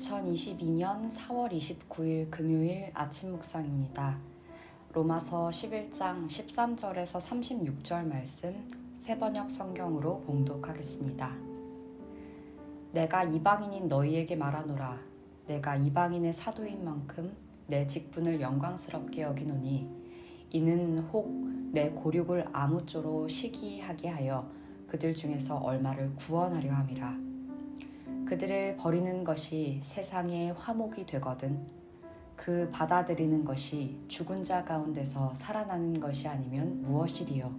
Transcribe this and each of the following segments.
2022년 4월 29일 금요일 아침 묵상입니다. 로마서 11장 13절에서 36절 말씀 새번역 성경으로 봉독하겠습니다. 내가 이방인인 너희에게 말하노라. 내가 이방인의 사도인 만큼 내 직분을 영광스럽게 여기노니 이는 혹 내 고륙을 아무쪼로 시기하게 하여 그들 중에서 얼마를 구원하려 함이라. 그들을 버리는 것이 세상의 화목이 되거든 그 받아들이는 것이 죽은 자 가운데서 살아나는 것이 아니면 무엇이리요.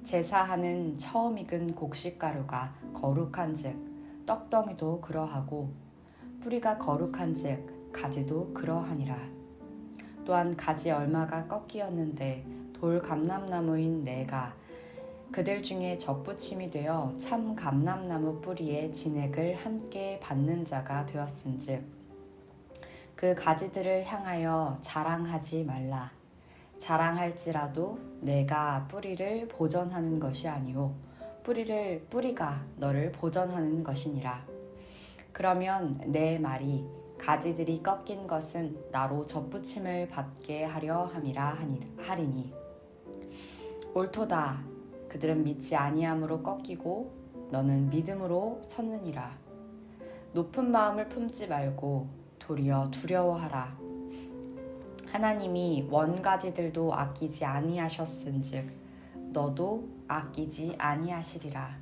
제사하는 처음 익은 곡식가루가 거룩한즉 떡덩이도 그러하고 뿌리가 거룩한즉 가지도 그러하니라. 또한 가지 얼마가 꺾이었는데 돌 감람나무인 내가 그들 중에 접붙임이 되어 참 감람나무 뿌리의 진액을 함께 받는 자가 되었은즉 그 가지들을 향하여 자랑하지 말라. 자랑할지라도 내가 뿌리를 보전하는 것이 아니오 뿌리가 너를 보전하는 것이니라. 그러면 내 말이 가지들이 꺾인 것은 나로 접붙임을 받게 하려 함이라 하리니 옳도다. 그들은 믿지 아니함으로 꺾이고 너는 믿음으로 섰느니라. 높은 마음을 품지 말고 도리어 두려워하라. 하나님이 원가지들도 아끼지 아니하셨은즉 너도 아끼지 아니하시리라.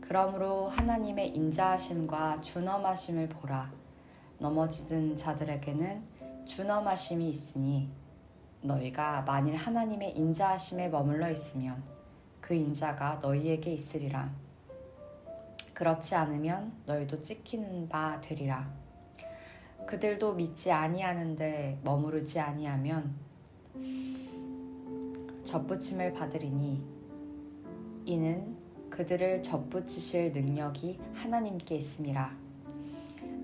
그러므로 하나님의 인자하심과 준엄하심을 보라. 넘어지는 자들에게는 준엄하심이 있으니 너희가 만일 하나님의 인자하심에 머물러 있으면 그 인자가 너희에게 있으리라. 그렇지 않으면 너희도 찍히는 바 되리라. 그들도 믿지 아니하는데 머무르지 아니하면 접붙임을 받으리니 이는 그들을 접붙이실 능력이 하나님께 있음이라.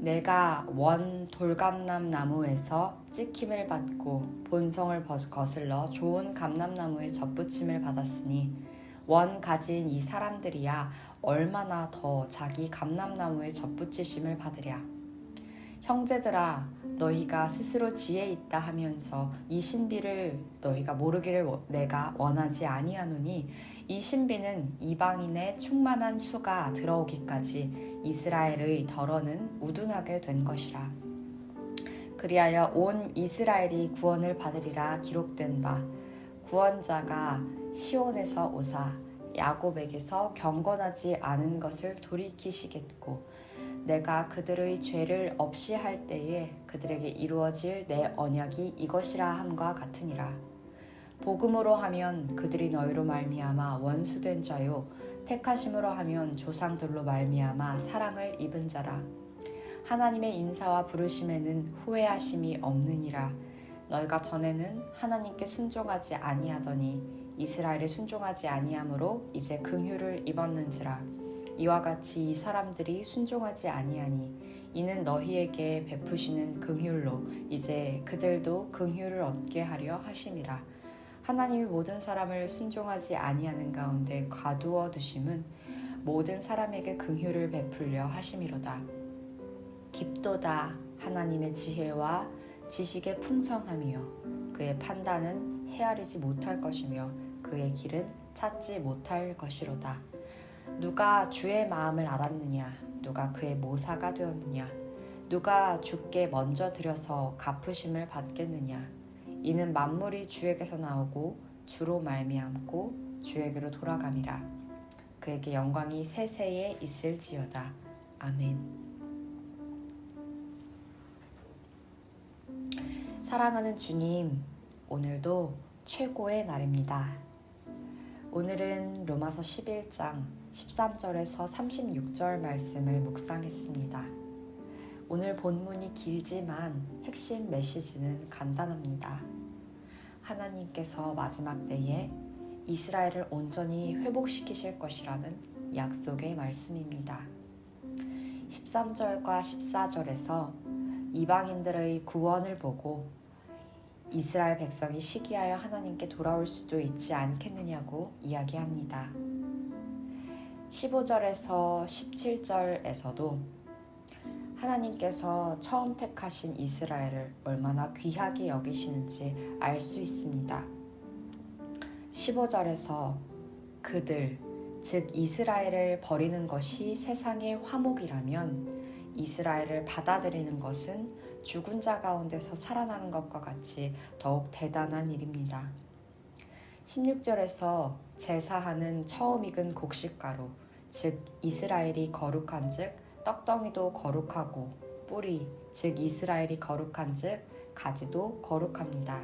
내가 원 돌감람 나무에서 찍힘을 받고 본성을 거슬러 좋은 감람나무에 접붙임을 받았으니 원 가진 이 사람들이야 얼마나 더 자기 감람나무에 접붙이심을 받으랴. 형제들아, 너희가 스스로 지혜 있다 하면서 이 신비를 너희가 모르기를 내가 원하지 아니하노니 이 신비는 이방인의 충만한 수가 들어오기까지 이스라엘의 덜어는 우둔하게 된 것이라. 그리하여 온 이스라엘이 구원을 받으리라 기록된 바 구원자가 시온에서 오사 야곱에게서 경건하지 않은 것을 돌이키시겠고 내가 그들의 죄를 없이 할 때에 그들에게 이루어질 내 언약이 이것이라 함과 같으니라. 복음으로 하면 그들이 너희로 말미암아 원수된 자요 택하심으로 하면 조상들로 말미암아 사랑을 입은 자라. 하나님의 인사와 부르심에는 후회하심이 없느니라. 너희가 전에는 하나님께 순종하지 아니하더니 이스라엘에 순종하지 아니하므로 이제 긍휼을 입었는지라. 이와 같이 이 사람들이 순종하지 아니하니 이는 너희에게 베푸시는 긍휼로 이제 그들도 긍휼을 얻게 하려 하심이라. 하나님이 모든 사람을 순종하지 아니하는 가운데 가두어 두심은 모든 사람에게 긍휼을 베풀려 하심이로다. 깊도다. 하나님의 지혜와 지식의 풍성함이요 그의 판단은 헤아리지 못할 것이며 그의 길은 찾지 못할 것이로다. 누가 주의 마음을 알았느냐? 누가 그의 모사가 되었느냐? 누가 주께 먼저 드려서 갚으심을 받겠느냐? 이는 만물이 주에게서 나오고 주로 말미암고 주에게로 돌아감이라. 그에게 영광이 세세에 있을지어다. 아멘. 사랑하는 주님, 오늘도 최고의 날입니다. 오늘은 로마서 11장 13절에서 36절 말씀을 묵상했습니다. 오늘 본문이 길지만 핵심 메시지는 간단합니다. 하나님께서 마지막 때에 이스라엘을 온전히 회복시키실 것이라는 약속의 말씀입니다. 13절과 14절에서 이방인들의 구원을 보고 이스라엘 백성이 시기하여 하나님께 돌아올 수도 있지 않겠느냐고 이야기합니다. 15절에서 17절에서도 하나님께서 처음 택하신 이스라엘을 얼마나 귀하게 여기시는지 알 수 있습니다. 15절에서 그들, 즉 이스라엘을 버리는 것이 세상의 화목이라면 이스라엘을 받아들이는 것은 죽은 자 가운데서 살아나는 것과 같이 더욱 대단한 일입니다. 16절에서 제사하는 처음 익은 곡식가루, 즉 이스라엘이 거룩한 즉 떡덩이도 거룩하고 뿌리, 즉 이스라엘이 거룩한 즉 가지도 거룩합니다.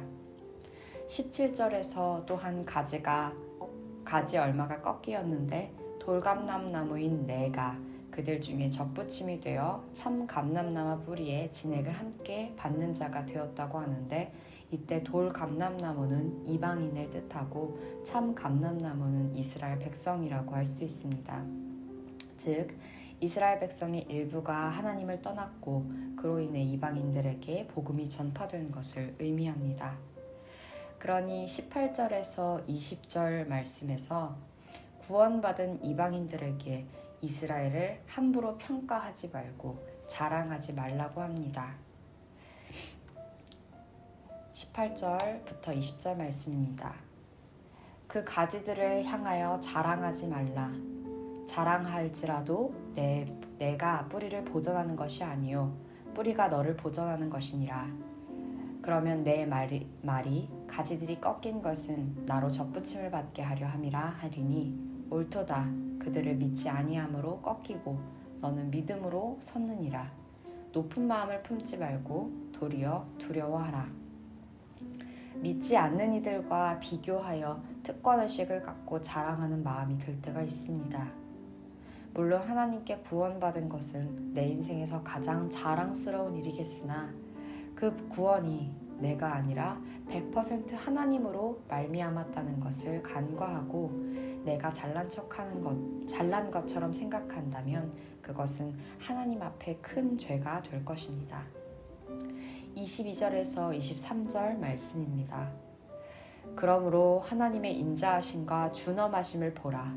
17절에서 또한 가지 얼마가 꺾이었는데 돌감람나무인 내가 그들 중에 접붙임이 되어 참 감람나무 뿌리에 진액을 함께 받는 자가 되었다고 하는데, 이때 돌감람나무는 이방인을 뜻하고 참 감람나무는 이스라엘 백성이라고 할 수 있습니다. 즉 이스라엘 백성의 일부가 하나님을 떠났고 그로 인해 이방인들에게 복음이 전파된 것을 의미합니다. 그러니 18절에서 20절 말씀에서 구원받은 이방인들에게 이스라엘을 함부로 평가하지 말고 자랑하지 말라고 합니다. 18절부터 20절 말씀입니다. 그 가지들을 향하여 자랑하지 말라. 자랑할지라도 내가 뿌리를 보전하는 것이 아니요 뿌리가 너를 보전하는 것이니라. 그러면 내 말이 가지들이 꺾인 것은 나로 접붙임을 받게 하려 함이라 하리니 옳도다. 그들을 믿지 아니함으로 꺾이고 너는 믿음으로 섰느니라. 높은 마음을 품지 말고 도리어 두려워하라. 믿지 않는 이들과 비교하여 특권의식을 갖고 자랑하는 마음이 들 때가 있습니다. 물론 하나님께 구원받은 것은 내 인생에서 가장 자랑스러운 일이겠으나 그 구원이 내가 아니라 100% 하나님으로 말미암았다는 것을 간과하고 내가 잘난 것처럼 생각한다면 그것은 하나님 앞에 큰 죄가 될 것입니다. 22절에서 23절 말씀입니다. 그러므로 하나님의 인자하심과 준엄하심을 보라.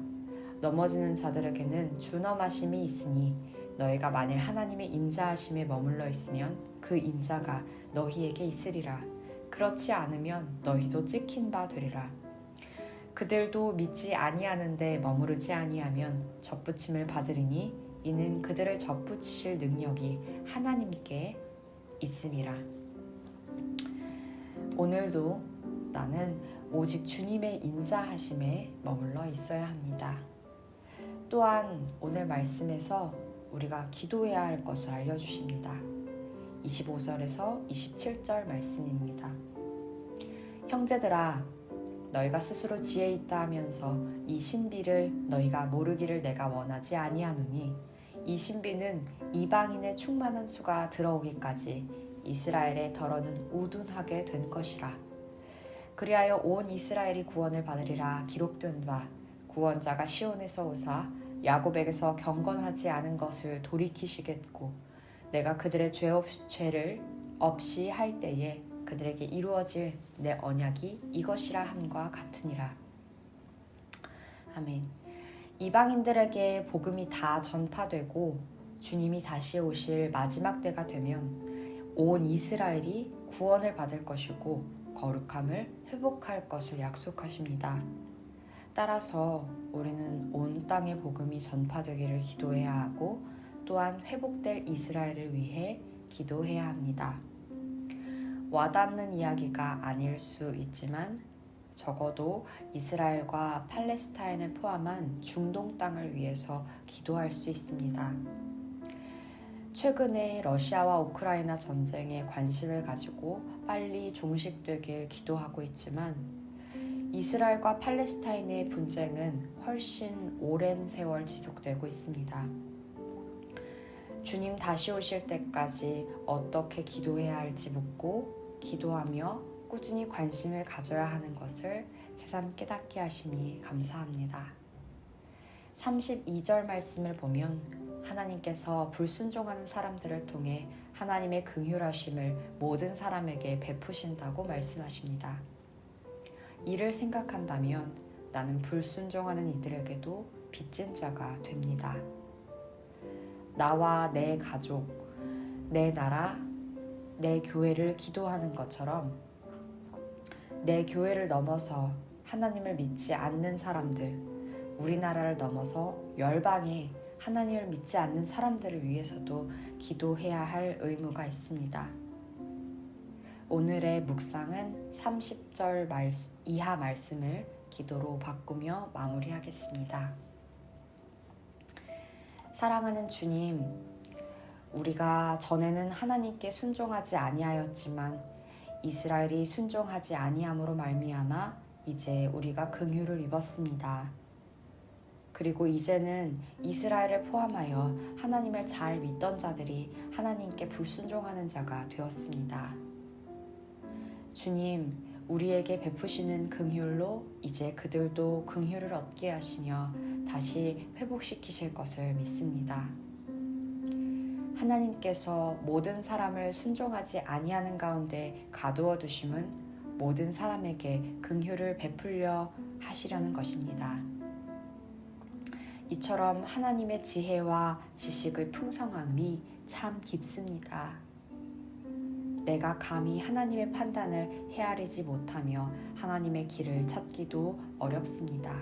넘어지는 자들에게는 준엄하심이 있으니 너희가 만일 하나님의 인자하심에 머물러 있으면 그 인자가 너희에게 있으리라. 그렇지 않으면 너희도 찍힌 바 되리라. 그들도 믿지 아니하는데 머무르지 아니하면 접붙임을 받으리니 이는 그들을 접붙이실 능력이 하나님께 있음이라. 오늘도 나는 오직 주님의 인자하심에 머물러 있어야 합니다. 또한 오늘 말씀에서 우리가 기도해야 할 것을 알려주십니다. 25절에서 27절 말씀입니다. 형제들아, 너희가 스스로 지혜 있다 하면서 이 신비를 너희가 모르기를 내가 원하지 아니하노니 이 신비는 이방인의 충만한 수가 들어오기까지 이스라엘의 덜어는 우둔하게 된 것이라. 그리하여 온 이스라엘이 구원을 받으리라 기록된 바 구원자가 시온에서 오사 야곱에게서 경건하지 않은 것을 돌이키시겠고 내가 그들의 죄를 없이 할 때에 그들에게 이루어질 내 언약이 이것이라 함과 같으니라. 아멘. 이방인들에게 복음이 다 전파되고 주님이 다시 오실 마지막 때가 되면 온 이스라엘이 구원을 받을 것이고 거룩함을 회복할 것을 약속하십니다. 따라서 우리는 온 땅의 복음이 전파되기를 기도해야 하고 또한 회복될 이스라엘을 위해 기도해야 합니다. 와닿는 이야기가 아닐 수 있지만 적어도 이스라엘과 팔레스타인을 포함한 중동 땅을 위해서 기도할 수 있습니다. 최근에 러시아와 우크라이나 전쟁에 관심을 가지고 빨리 종식되길 기도하고 있지만 이스라엘과 팔레스타인의 분쟁은 훨씬 오랜 세월 지속되고 있습니다. 주님 다시 오실 때까지 어떻게 기도해야 할지 묻고 기도하며 꾸준히 관심을 가져야 하는 것을 새삼 깨닫게 하시니 감사합니다. 32절 말씀을 보면 하나님께서 불순종하는 사람들을 통해 하나님의 긍휼하심을 모든 사람에게 베푸신다고 말씀하십니다. 이를 생각한다면 나는 불순종하는 이들에게도 빚진 자가 됩니다. 나와 내 가족, 내 나라, 내 교회를 기도하는 것처럼 내 교회를 넘어서 하나님을 믿지 않는 사람들, 우리나라를 넘어서 열방에 하나님을 믿지 않는 사람들을 위해서도 기도해야 할 의무가 있습니다. 오늘의 묵상은 30절 이하 말씀을 기도로 바꾸며 마무리하겠습니다. 사랑하는 주님, 우리가 전에는 하나님께 순종하지 아니하였지만 이스라엘이 순종하지 아니함으로 말미암아 이제 우리가 긍휼을 입었습니다. 그리고 이제는 이스라엘을 포함하여 하나님을 잘 믿던 자들이 하나님께 불순종하는 자가 되었습니다. 주님, 우리에게 베푸시는 긍휼로 이제 그들도 긍휼을 얻게 하시며 다시 회복시키실 것을 믿습니다. 하나님께서 모든 사람을 순종하지 아니하는 가운데 가두어 두심은 모든 사람에게 긍휼을 베풀려 하시려는 것입니다. 이처럼 하나님의 지혜와 지식의 풍성함이 참 깊습니다. 내가 감히 하나님의 판단을 헤아리지 못하며 하나님의 길을 찾기도 어렵습니다.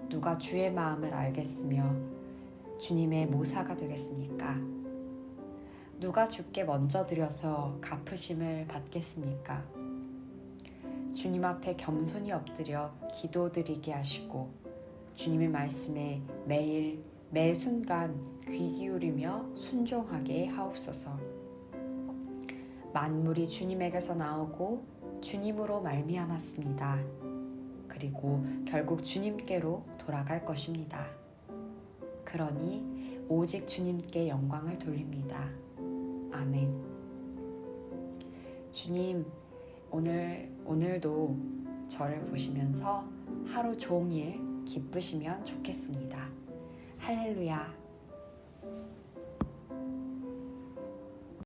누가 주의 마음을 알겠으며 주님의 모사가 되겠습니까? 누가 주께 먼저 드려서 갚으심을 받겠습니까? 주님 앞에 겸손히 엎드려 기도드리게 하시고 주님의 말씀에 매일 매 순간 귀 기울이며 순종하게 하옵소서. 만물이 주님에게서 나오고 주님으로 말미암았습니다. 그리고 결국 주님께로 돌아갈 것입니다. 그러니 오직 주님께 영광을 돌립니다. 아멘. 주님, 오늘도 저를 보시면서 하루 종일 기쁘시면 좋겠습니다. 할렐루야.